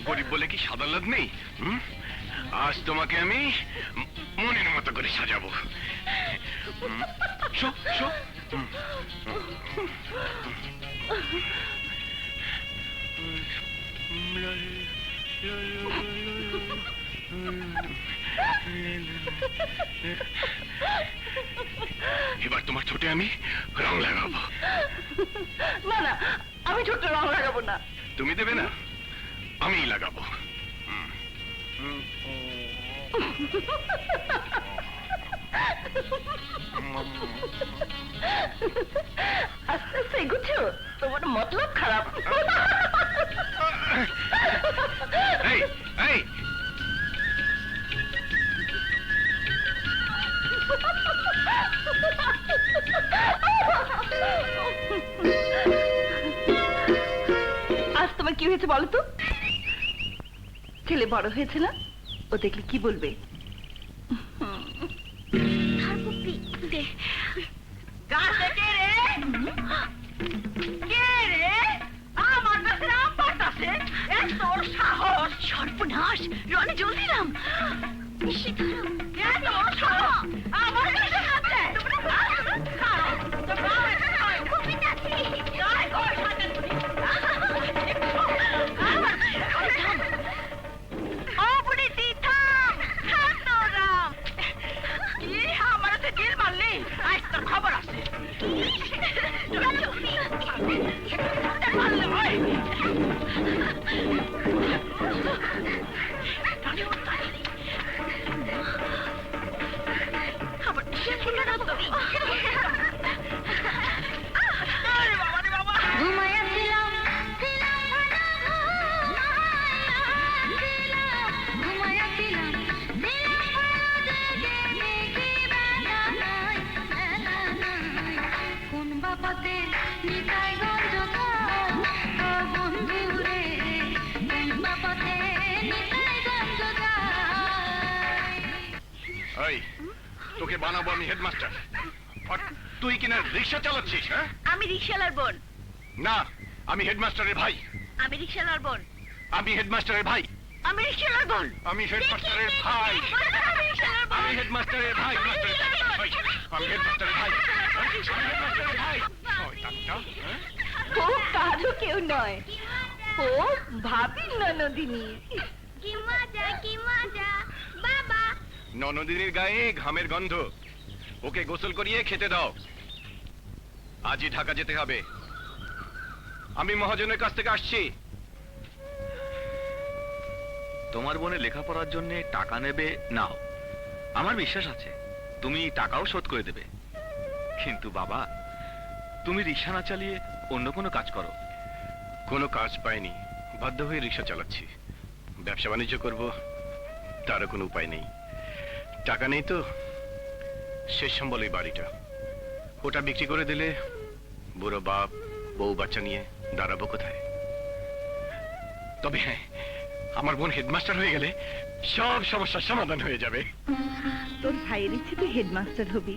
গরিব বলে কি সাদা লাভ নেই? আজ তোমাকে আমি মনের মতো করে সাজাবো। এবার তোমার ঠোঁটে আমি রং লাগাবো। না না, আমি ঠোঁটে রং লাগাবো না। তুমি দেবে না, আমিই লাগাবো। আস্তে আস্তে এগুচ্ছো, তোমার মতলব খারাপ। এই এই আজ তোমার কি হয়েছে বলো তো? ছেলে বড় হয়েছে না, ও দেখলে কি বলবে? সর্বনাশ, রনি জলদি নাম। খবর আছে তোকে বানাবো আমি হেডমাস্টার, আর তুই কিনা রিক্সা চালাচ্ছিস? হ্যাঁ, আমি রিক্সালার বোন। না, আমি হেডমাস্টারের ভাই। আমি রিক্সালার বোন। আমি হেডমাস্টারের ভাই। আমি রিক্সালার বোন। আমি হেডমাস্টারের ভাই। আমি হেডমাস্টারের ভাই। আমি হেডমাস্টারের ভাই। হেডমাস্টারের ভাই। ও কারো কেউ নয়, ও ভাবি ননদিনী। কি মজা, কি মজা বাবা। ননদিনীর গায়ে ঘামের গন্ধ, ওকে গোসল করিয়ে খেতে দাও। আজই ঢাকা যেতে হবে। আমি মহাজনের কাছ থেকে আসছি। তোমার বোনের লেখাপড়ার জন্য টাকা নেবে, নাও। আমার বিশ্বাস আছে তুমি টাকাও শোধ করে দেবে। কিন্তু বাবা, তুমি রিক্সা না চালিয়ে অন্য কোনো কাজ করো। কোনো কাজ পাইনি, বাধ্য হয়ে রিক্সা চালাচ্ছি। ব্যবসা বাণিজ্য করব, তারও কোনো উপায় নেই। টাকা নেই তো, শেষ সম্বল এই বাড়িটা। ওটা বিক্রি করে দিলে বুড়ো বাপ বউ বাচ্চা নিয়ে দাঁড়াবো কোথায়? তবে হ্যাঁ, আমার বোন হেডমাস্টার হয়ে গেলে সব সমস্যার সমাধান হয়ে যাবে। তোর ভাইয়ের ইচ্ছে তুই হেডমাস্টার হবি,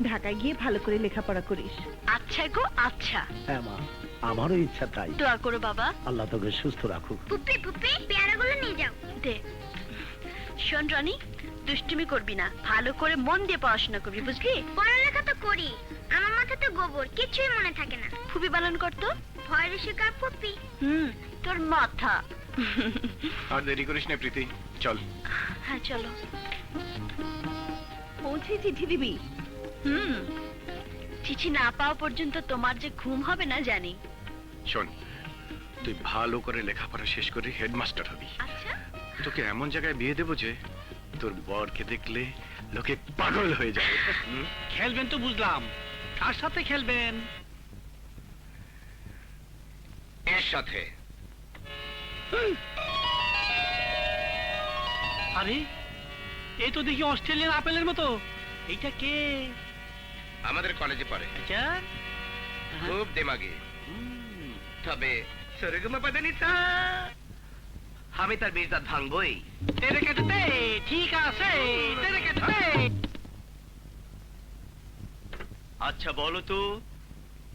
ঢাকায় গিয়ে ভালো করে লেখাপড়া করিস। আচ্ছা গো আচ্ছা। হ্যাঁ মা, আমারও ইচ্ছা তাই। দোয়া করো বাবা। আল্লাহ তোকে সুস্থ রাখুক। পুপি পুপি, পেয়ারাগুলো নিয়ে যাও। দে। শোন রনি, দুষ্টুমি করবি না, ভালো করে মন দিয়ে পড়াশোনা করবি, বুঝলি? পড়ালেখা তো করি, আমার মাথা তো গোবর, কিছুই মনে থাকে না। ফুপি বানান করতো ভয়ের শিকার পুপি। তোর মাথা। আর দেরি করিস না প্রীতি, চল। হ্যাঁ চলো। পৌঁছে চিঠি দিবি? চিঠি না পাওয়া পর্যন্ত তোমার যে ঘুম হবে না জানি। শোন, তুই ভালো করে লেখাপড়া শেষ করে হেডমাস্টার হবি। আচ্ছা, তোকে এমন জায়গায় বিয়ে দেবো যে তোর বরকে দেখলে লোকে পাগল হয়ে যাবে। খেলবেন তো বুঝলাম, কার সাথে খেলবেন? এর সাথে। আরে, এই তো দেখি অস্ট্রেলিয়ান আপেলের মতো। এইটা কে? আমাদের কলেজে পড়ে, আচ্ছা, খুব দেমাগি, তবে আমি তার বীরটা ভাঙবই। তেরে কেটে ঠিক আছে, তেরে কেটে আচ্ছা বলো তো,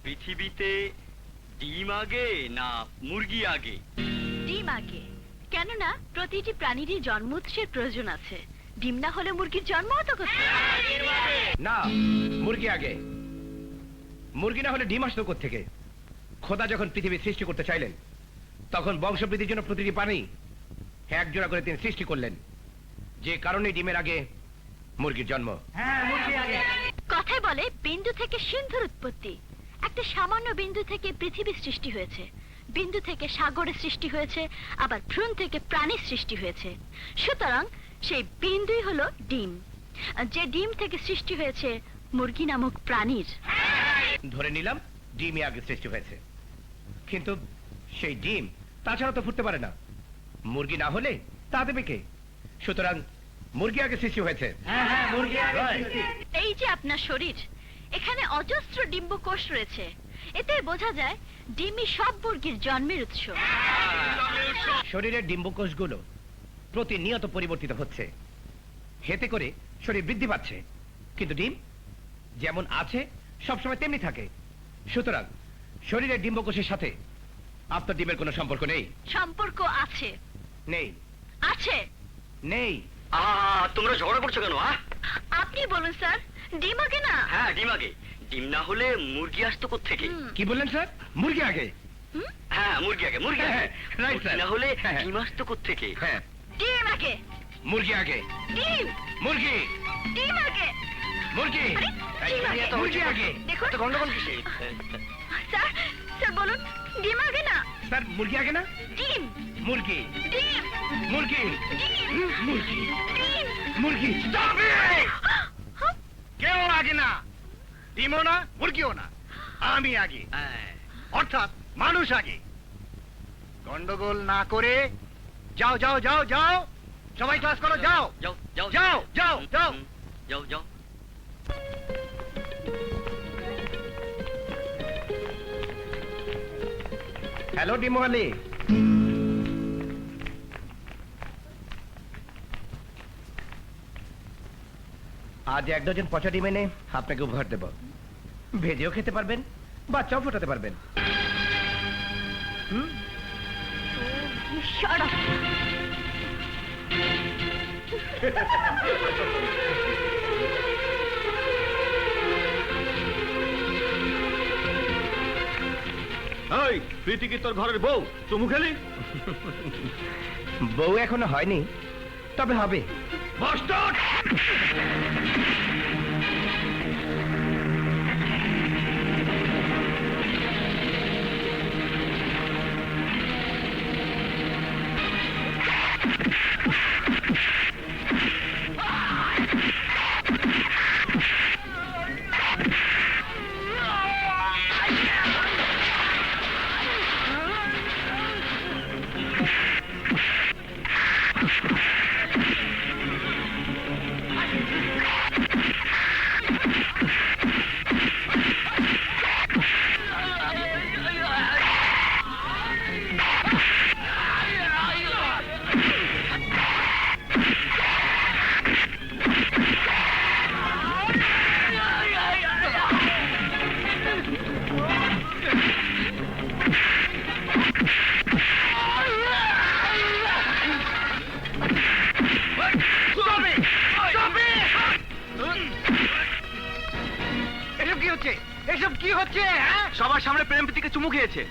পৃথিবীতে ডিম আগে না মুরগি আগে? ডিম আগে। কেননা প্রতিটি প্রাণীরই জন্ম উৎসের প্রয়োজন আছে। ডিম না হলে মুরগির জন্ম হতো কোথায়? না, মুরগি আগে। মুরগি না হলে ডিম আসতো কোত্থেকে? খোদা যখন পৃথিবী সৃষ্টি করতে চাইলেন, তখন বংশবৃদ্ধির জন্য প্রতিটি প্রাণী এক জোড়া করে তিনি সৃষ্টি করলেন, যে কারণে ডিমের আগে মুরগির জন্ম। কথায় বলে বিন্দু থেকে সিন্ধুর উৎপত্তি। একটা সামান্য বিন্দু থেকে পৃথিবীর সৃষ্টি হয়েছে, বিন্দু থেকে সাগরের সৃষ্টি হয়েছে, আবার ভ্রূণ থেকে প্রাণীর সৃষ্টি হয়েছে। সুতরাং সেই বিন্দুই হলো ডিম, যে ডিম থেকে সৃষ্টি হয়েছে মুরগি নামক প্রাণীর। ধরে নিলাম ডিমই আগে সৃষ্টি হয়েছে, কিন্তু সেই ডিম তাছাড়া তো ফুটতে পারে না। মুরগি না হলে তা দেবে কে? সুতরাং মুরগি আগে সৃষ্টি হয়েছে। Right. এই যে আপনার শরীর, এখানে অজস্র ডিম্বকোষ রয়েছে। এতে বোঝা যায় ডিমই সব মুরগির জন্মের উৎস। শরীরের ডিম্বকোষগুলো প্রতিনিয়ত পরিবর্তিত হচ্ছে, এতে করে শরীর বৃদ্ধি পাচ্ছে, কিন্তু ডিম যেমন আছে সবসময় তেমনি থাকে। সুতরাং শরীরের ডিম্বকোষের সাথে আপনার ডিমের কোনো সম্পর্ক নেই। সম্পর্ক আছে। নেই। আছে। নেই। তোমরা ঝগড়া করছো কেন? আপনি বলুন স্যার, ডিম আগে না? হ্যাঁ, ডিম আগে। ডিম না হলে মুরগি আসতো কোত্থেকে? হুম। কি বললেন স্যার? মুরগি আগে? হুম? হ্যাঁ, মুরগি আগে, মুরগি আগে। হ্যাঁ, right, মুরগি sir. না হলে হ্যাঁ। ডিম আসতো কোত্থেকে? হ্যাঁ, ডিম আগে। মুরগি আগে। ডিম। মুরগি। ডিম আগে। মুরগি। আরে, ডিম আগে। মুরগি আগে। দেখুন। তো গন্ডগোল কিসে? স্যার, স্যার বলুন, ডিম আগে না? স্যার মুরগি আগে না? ডিম। মুরগি। ডিম। মুরগি। ডিম। মুরগি। ডিম। মুরগি। কেউ আগে না, ডিমও না, মুরগিও না, আমি আগে, অর্থাৎ মানুষ আগে। গন্ডগোল না করে যাও যাও যাও যাও, সবাই ক্লাস করো, যাও যাও যাও যাও যাও যাও। যাও যাও। হ্যালো ডিমোয়ালি। আজ 1 ডজন পচা ডিম এনে আপনাকে উপহার দেব। ভেজেও খেতে পারবেন, বাচ্চাও ফোটাতে পারবেন। Shut up. এই প্রীতি কি তোর ঘরের বউ? চুমু খেলি? বউ এখনো হয়নি, তবে হবে। বাস্টার্ড! এসব কি হচ্ছে? এসব কি হচ্ছে? হ্যাঁ, সবার সামনে প্রেম প্রীতিকে চুমু খেয়েছে।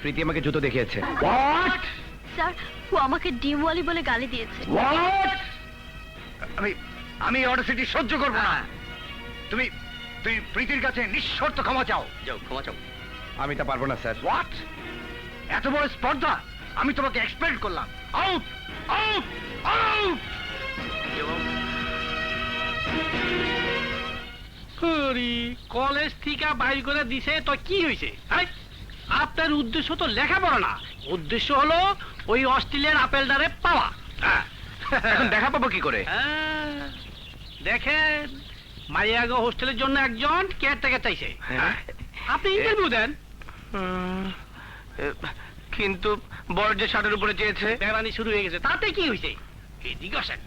প্রীতি আমাকে জুতো দেখিয়েছে। স্যার, ও আমাকে ডিমওয়ালি বলে গালি দিয়েছে। আমি অডাসিটি সহ্য করবো না। তুমি তুমি প্রীতির কাছে নিঃশর্ত ক্ষমা চাও। যাও, ক্ষমা চাও। আমি তা পারবো না স্যার। হোয়াট? এত বড় স্পর্ধা? আমি তোমাকে এক্সপেক্ট করলাম। Out out out. কলেজ থেকে বাইর করে দিছে তো কি হয়েছে? আপনার উদ্দেশ্য তো লেখাপড়া না, উদ্দেশ্য হলো ওই অস্ট্রেলিয়ার আপেলটারে পাওয়া। এখন দেখা পাবো কি করে? দেখেন, মারিয়াগো হোস্টেলের জন্য একজন কেয়ারটেকার চাইছে। আপনি ইন্টারভিউ দেন। কিন্তু বড় যে শার্টের উপরে চেয়েছে। বেড়ানি শুরু হয়ে গেছে, তাতে কি হয়েছে? এদিকে আসেন।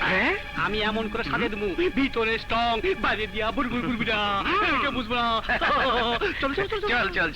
হ্যাঁ আমি এমন করে সাজে দেবো ভিতরে স্ট্রং বাইরে দিয়া বুড়বুড় বুড়বিরা বুঝবো না চল চল চল চল চল চল